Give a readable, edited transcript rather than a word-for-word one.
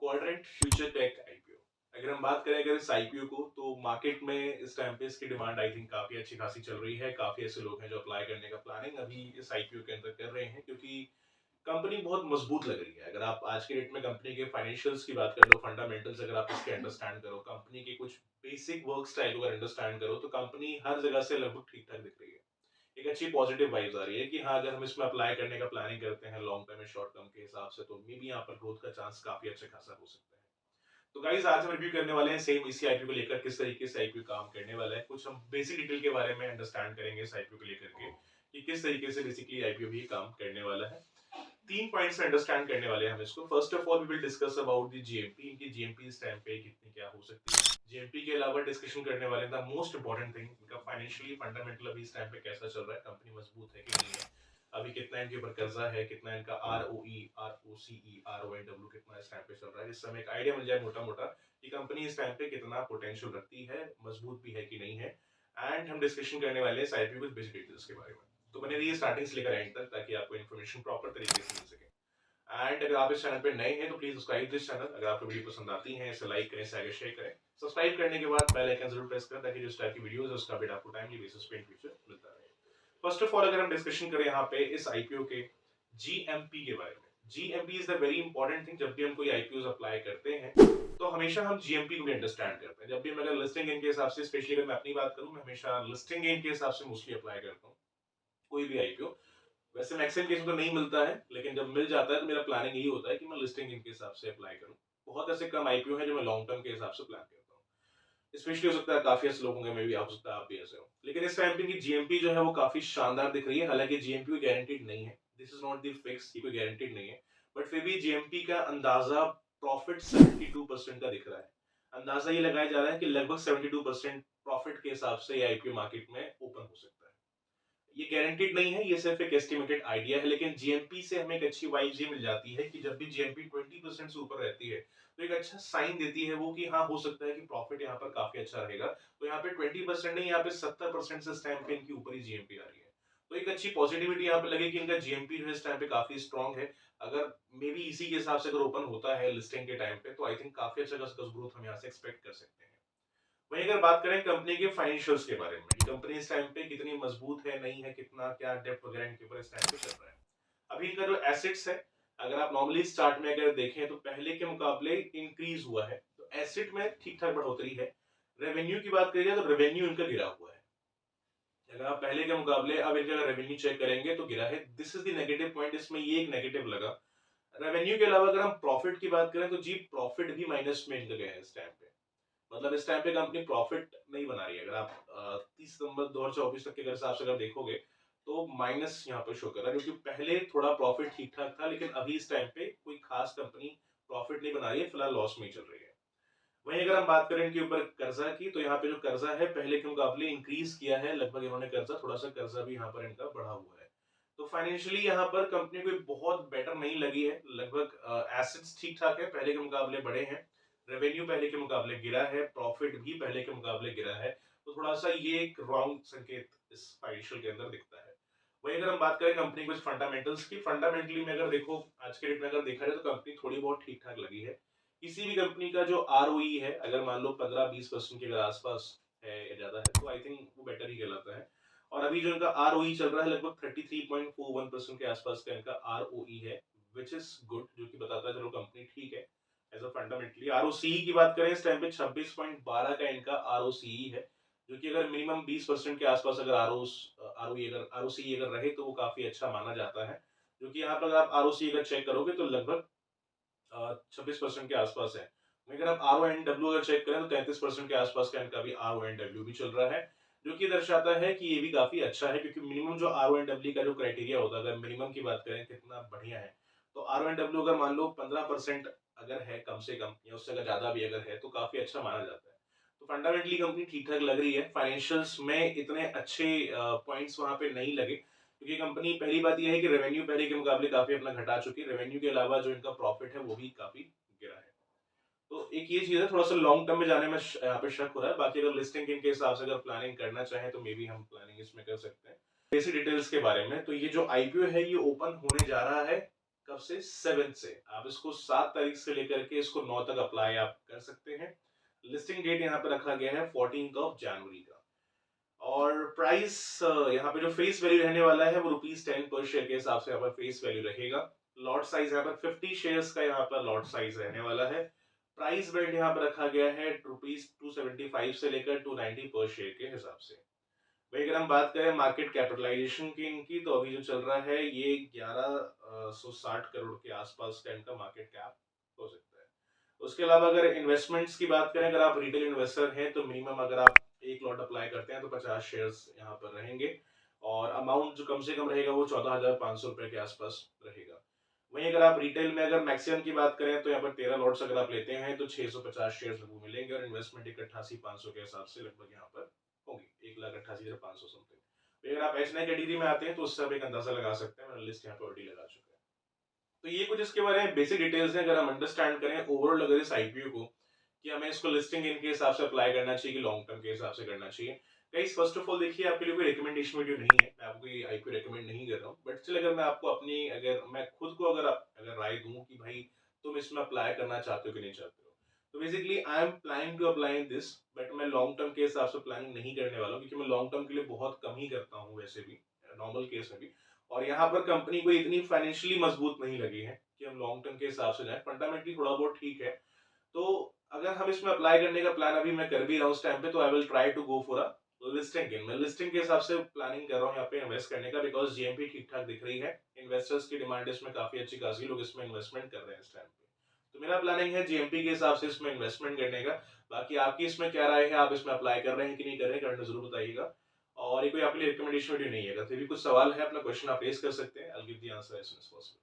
Quadrant future take IPO. अगर हम बात करें इस आईपीओ को, तो मार्केट में इस टाइम पे इसकी डिमांड आई थिंक काफी अच्छी खासी चल रही है। काफी ऐसे लोग हैं जो अप्लाई करने का प्लानिंग अभी इस आईपीओ के अंदर कर रहे हैं, क्योंकि कंपनी बहुत मजबूत लग रही है। अगर आप आज के डेट में कंपनी के फाइनेंशियल्स की बात कर लो, फंडामेंटल्स अगर आप इसके अंडरस्टैंड करो, कंपनी के कुछ बेसिक वर्क स्टाइल को अगर अंडरस्टैंड करो, तो कंपनी हर जगह से लगभग ठीक ठाक दिख रही है। एक अच्छी पॉजिटिव वाइब्स आ रही है कि हाँ, अगर हम इसमें अप्लाई करने का प्लानिंग करते हैं लॉन्ग टर्म या शॉर्ट टर्म के हिसाब से, तो मे बी यहाँ पर ग्रोथ का चांस काफी अच्छा खासा हो सकता है। तो गाइस, आज हम रिव्यू करने वाले हैं सेम इसी आईपीओ को लेकर, किस तरीके से आईपीओ काम करने वाला है। कुछ हम बेसिक डिटेल के बारे में अंडरस्टैंड करेंगे इस आईपीओ को लेकर के, कि किस तरीके से बेसिकली आईपीओ भी काम करने वाला है। 3 पॉइंट्स से अंडरस्टैंड करने वाले हैं हम इसको। First of all we will discuss about the GMP. इनकी जीएमपी इस टाइम पे कितनी क्या हो सकती है। जीएमपी के अलावा डिस्कशन करने वाले हैं द मोस्ट इंपॉर्टेंट थिंग, इनका फाइनेंशियली फंडामेंटल अभी इस टाइम पे कैसा चल रहा है, कंपनी मजबूत है कि नहीं है, अभी कितना इनके ऊपर कर्जा है, कितना इनका आरओई, आरओसीई, आरओएनडब्ल्यू कितना इस टाइम पे चल रहा है, जिससे हमें एक आइडिया मिल जाए मोटा मोटा कि कंपनी इस टाइम पे कितना पोटेंशियल रखती है, मजबूत भी है कि नहीं है। एंड हम डिस्कशन करने वाले हैं आईपीओ कुछ बेसिक डिटेल्स के बारे में। तो बने रहिए स्टार्टिंग से लेकर एंड तक, ताकि आपको इन्फॉर्मेशन प्रॉपर तरीके से मिल सके। एंड अगर आप इस चैनल पे नए हैं तो प्लीज सब्सक्राइब दिस चैनल। अगर आपको वीडियो पसंद आती है इसे लाइक करें, इसे आगे शेयर करें। सब्सक्राइब करने के बाद बेल आइकन जरूर प्रेस करें, ताकि जो इस टाइप की वीडियोस है उसका अपडेट आपको टाइमली बेसिस पे इन फ्यूचर मिलता रहे। फर्स्ट ऑफ ऑल, अगर हम डिस्कशन करें यहाँ पे इस आईपीओ के जीएमपी के बारे में, GMP is the very important thing. जब भी हम कोई आईपीओ अप्लाई करते हैं, तो हमेशा हम जीएमपी को भी अंडरस्टैंड करते हैं। जब भी हम अगर लिस्टिंग गेन के हिसाब से, स्पेशली अगर मैं अपनी बात करूं, मैं हमेशा लिस्टिंग गेन के हिसाब से मोस्टली अप्लाई करता हूँ कोई भी आईपीओ। वैसे मैक्सिमम केस में तो नहीं मिलता है, लेकिन जब मिल जाता है तो मेरा प्लानिंग यही होता है कि मैं लिस्टिंग इनके हिसाब से अप्लाई करूं। बहुत ऐसे कम आईपीओ है जो मैं लॉन्ग टर्म के हिसाब से प्लान करता हूं। स्पेशली हो सकता है काफी ऐसे लोग होंगे, मे बी आप, हो सकता है आप भी ऐसे हो। लेकिन इस टाइम पे की जीएमपी जो है वो काफी शानदार दिख रही है। हालांकि जीएमपी गारंटीड नहीं है, this is not the fix, ये कोई गारंटीड नहीं है, बट फिर भी जीएमपी का अंदाजा प्रॉफिट 72% का दिख रहा है। अंदाजा ये लगाया जा रहा है कि लगभग 72% प्रॉफिट के हिसाब से ये आईपीओ मार्केट में ओपन हो सकता है। ये गारंटीड नहीं है, ये सिर्फ एक एस्टिमेटेड आइडिया है, लेकिन जीएमपी से हमें एक अच्छी वाइब्स ये मिल जाती है कि जब भी जीएमपी 20% से ऊपर रहती है, तो एक अच्छा साइन देती है वो कि हाँ, हो सकता है कि प्रॉफिट यहाँ पर काफी अच्छा रहेगा। तो यहाँ पे 20% नहीं, यहाँ पे 70% से इस टाइम पे इनकी ऊपर ही जीएमपी आ रही है। तो एक अच्छी पॉजिटिविटी यहाँ पे लगे कि इनका जीएमपी जो है इस टाइम पे काफी स्ट्रॉन्ग है। अगर मे बी इसी के हिसाब से अगर ओपन होता है लिस्टिंग के टाइम पे, तो आई थिंक काफी अच्छा ग्रोथ हम यहाँ से एक्सपेक्ट कर सकते हैं। वहीं अगर बात करें कंपनी के फाइनेंशियल्स के बारे में, कि कंपनी इस टाइम पे कितनी मजबूत है, नहीं है, कितना क्या डेप्थ वगैरह इनके ऊपर इस टाइम पे चल रहा है। अभी इनका जो एसेट्स है, अगर आप नॉर्मली चार्ट में अगर देखें तो पहले के मुकाबले इंक्रीज हुआ है, तो एसेट में ठीक ठाक बढ़ोतरी है। रेवेन्यू की बात करिए तो रेवेन्यू इनका गिरा हुआ है। अगर आप पहले के मुकाबले अब इनका रेवेन्यू चेक करेंगे तो गिरा है। This is the negative point, इसमें ये एक नेगेटिव लगा। रेवेन्यू के अलावा अगर हम प्रॉफिट की बात करें, तो जी प्रॉफिट भी माइनस में इनका गया है इस टाइम पे। मतलब इस टाइम पे कंपनी प्रॉफिट नहीं बना रही है। अगर आप 30 सितंबर 2024 तक के हिसाब से अगर देखोगे, तो माइनस यहाँ पे शो कर रहा है, क्योंकि पहले थोड़ा प्रॉफिट ठीक ठाक था, लेकिन अभी इस टाइम पे कोई खास कंपनी प्रॉफिट नहीं बना रही है, फिलहाल लॉस में ही चल रही है। वहीं अगर हम बात करें इनके ऊपर कर्जा की, तो यहाँ पे जो कर्जा है पहले के मुकाबले इंक्रीज किया है। लगभग इन्होंने कर्जा, थोड़ा सा कर्जा भी यहाँ पर इनका बढ़ा हुआ है। तो फाइनेंशियली यहाँ पर कंपनी को बहुत बेटर नहीं लगी है। लगभग एसेट्स ठीक ठाक है, पहले के मुकाबले बढ़े हैं। रेवेन्यू पहले के मुकाबले गिरा है, प्रॉफिट भी पहले के मुकाबले गिरा है। तो थोड़ा सा ये एक रॉन्ग संकेत इस फाइनेंशियल के अंदर दिखता है। वही अगर हम बात करें कंपनी कुछ फंडामेंटल्स की, फंडामेंटली में अगर देखो, आज के डेट में अगर देखा जाए तो कंपनी थोड़ी बहुत ठीक ठाक लगी है। किसी भी कंपनी का जो आरओई है, अगर मान लो 15-20% के अगर आसपास है या ज्यादा है, तो आई थिंक वो बेटर ही कहलाता है। और अभी जो इनका आरओई चल रहा है लगभग 33.41% के आसपास का इनका आरओई है, विच इज गुड, जो कि बताता है चलो कंपनी ठीक है एज अ फंडामेंटली। आरओसीई की बात करें, इस टाइम पे 26.12 का इनका आरओसीई है, जो कि अगर मिनिमम 20% के आसपास अगर आरओई अगर आरओसीई अगर रहे, तो वो काफी अच्छा माना जाता है। जो कि यहाँ पर अगर आप आरओसी अगर चेक करोगे तो लगभग 26% के आसपास है। अगर आप आर ओ एन डब्ल्यू अगर चेक करें, तो 33% के आसपास का इनका भी आर ओ एन डब्ल्यू भी चल रहा है, जो कि दर्शाता है कि ये भी काफी अच्छा है। क्योंकि मिनिमम जो आर ओ एन डब्ल्यू का जो क्राइटेरिया होता है, अगर मिनिमम की बात करें कितना बढ़िया है, तो आर ओ एन डब्ल्यू अगर मान लो 15% अगर है कम से कम, या उससे अगर ज्यादा भी अगर है, तो काफी अच्छा माना जाता है। तो फंडामेंटली कंपनी ठीक ठाक लग रही है। फाइनेंशियल्स में इतने अच्छे पॉइंट्स वहां पे नहीं लगे, क्योंकि कंपनी, पहली बात यह है कि रेवेन्यू पहले के मुकाबले काफी अपना घटा चुकी है। रेवेन्यू के अलावा जो इनका प्रॉफिट है वो भी काफी गिरा है। तो एक ये चीज है, थोड़ा सा लॉन्ग टर्म में जाने में यहाँ पे शक हो रहा है। बाकी अगर लिस्टिंग के हिसाब से अगर प्लानिंग करना चाहे, तो मे बी हम प्लानिंग इसमें कर सकते हैं। बेसिक डिटेल्स के बारे में, तो ये जो आईपीओ है ये ओपन होने जा रहा है कब से? 7 से। आप इसको 7 तारीख से लेकर के इसको 9 तक अप्लाई आप कर सकते हैं। लिस्टिंग डेट यहाँ पे रखा गया है 14th ऑफ जनवरी का। और प्राइस यहाँ पे जो फेस वैल्यू रहने वाला है वो ₹10 पर शेयर के हिसाब से यहाँ पर फेस वैल्यू रहेगा। लॉट साइज यहाँ पर 50 शेयर्स का यहाँ पर लॉट साइज रहने वाला है। प्राइस बैंड यहाँ पर रखा गया है ₹275 से लेकर 290 पर शेयर के हिसाब से। वही अगर हम बात करें मार्केट कैपिटलाइजेशन की इनकी, तो अभी जो चल रहा है ये 1160 करोड़ के आसपास का इनका मार्केट कैप हो सकता है। उसके अलावा अगर इन्वेस्टमेंट्स की बात करें, अगर आप रिटेल इन्वेस्टर हैं तो मिनिमम अगर आप एक लॉट अप्लाई करते हैं तो 50 शेयर्स यहाँ पर रहेंगे और अमाउंट जो कम से कम रहेगा वो 14,500 रुपए के आसपास रहेगा। वहीं अगर आप रिटेल में अगर मैक्सिमम की बात करें तो यहाँ पर 13 लॉट्स अगर आप लेते हैं तो 650 शेयर्स लगभग मिलेंगे और इन्वेस्टमेंट 1,88,500 के हिसाब से लगभग यहाँ पर होगी, 1,88,500 समथिंग। अगर आप एच कैटेगरी में आते हैं तो उससे आप एक अंदाजा लगा सकते हैं, मैंने लिस्ट यहाँ पर ऑलरेडी लगा चुका है। तो ये कुछ इसके बारे में बेसिक डिटेल्स हैं। अगर हम अंडरस्टैंड करें ओवरऑल अगर इस आईपीओ को कि हमें इसको लिस्टिंग इनके हिसाब से अप्लाई करना चाहिए कि लॉन्ग टर्म के हिसाब से करना चाहिए। गाइस फर्स्ट ऑफ ऑल देखिए, आपके लिए कोई रिकमेंडेशन वीडियो नहीं है, मैं आपको ये आईपीओ रिकमेंड नहीं कर रहा हूँ, बट स्टिल अगर मैं आपको अपनी अगर मैं खुद को अगर राय दूं कि भाई तुम इसमें अप्लाई करना चाहते हो कि नहीं चाहते हो, तो basically I am planning to apply this, but मैं लॉन्ग टर्म के हिसाब से प्लानिंग नहीं करने वाला हूँ क्योंकि मैं लॉन्ग टर्म के लिए बहुत कम ही करता हूँ वैसे भी, नॉर्मल केस में भी। और यहाँ पर कंपनी को इतनी फाइनेंशियली मजबूत नहीं लगी है कि हम लॉन्ग टर्म के हिसाब से जाए, फंडामेंटली थोड़ा बहुत ठीक है। तो अगर हम इसमें अप्लाई करने का प्लान अभी मैं कर भी रहा हूँ उस टाइम पे, तो I will try to go for a listing in. मैं लिस्टिंग के हिसाब से प्लानिंग कर रहा हूँ यहाँ पे इन्वेस्ट करने का, बिकॉज जीएमपी ठीक ठाक दिख रही है, इन्वेस्टर्स की डिमांड इसमें काफी अच्छी खासी, लोग इसमें इन्वेस्टमेंट कर रहे हैं इस टाइम पे। तो मेरा प्लानिंग है जीएमपी के हिसाब से इसमें इन्वेस्टमेंट करने का। बाकी आपकी इसमें क्या राय है, आप इसमें अप्लाई कर रहे हैं कि नहीं कर रहे हैं, कमेंट में जरूर बताइएगा। और ये कोई आपके लिए रिकमेंडेशन वीडियो नहीं है, अगर फिर भी कुछ सवाल है अपना क्वेश्चन आप रेज कर सकते हैं, I will give the answer as soon as possible.